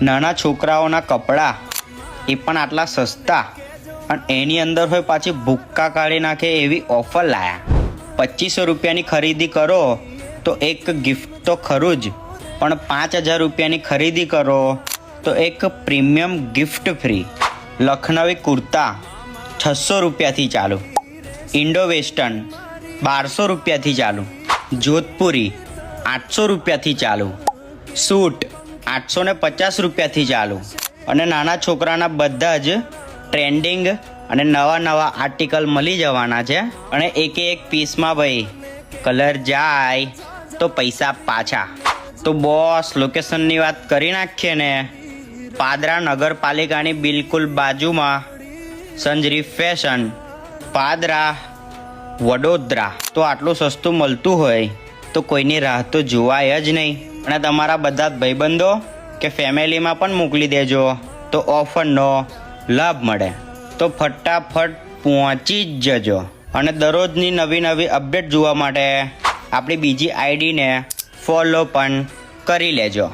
નાના છોકરાઓના કપડાં એ પણ આટલા સસ્તા, અને એની અંદર હોય પાછી ભૂક્કા કાઢી નાખે એવી ઓફર લાયા. 2500 રૂપિયાની ખરીદી કરો તો એક ગિફ્ટ તો ખરું જ, પણ 5000 રૂપિયાની ખરીદી કરો તો એક premium gift free. Lucknowi kurta 600 રૂપિયાથી ચાલુ, ઇન્ડો વેસ્ટર્ન 1200 રૂપિયાથી ચાલુ, જોધપુરી 800 રૂપિયાથી ચાલુ, સૂટ 850 રૂપિયાથી ચાલુ. અને નાના છોકરાના બધા જ ટ્રેન્ડિંગ અને નવા આર્ટિકલ મળી જવાના છે. અને એક પીસમાં ભાઈ કલર જાય તો પૈસા પાછા. તો બોસ લોકેશનની વાત કરી નાખીએ ને, પાદરા નગરપાલિકાની બિલકુલ બાજુમાં સંજરી ફેશન, પાદરા, વડોદરા. તો આટલું સસ્તું મળતું હોય તો કોઈની રાહ તો જોવાય જ નહીં. અને તમારા બધા ભાઈબંધો કે ફેમિલીમાં પણ મોકલી દેજો તો ઓફરનો લાભ મળે. તો ફટાફટ પહોંચી જ જજો. અને દરરોજની નવી અપડેટ જોવા માટે આપણી બીજી આઈડીને ફોલો પણ કરી લેજો.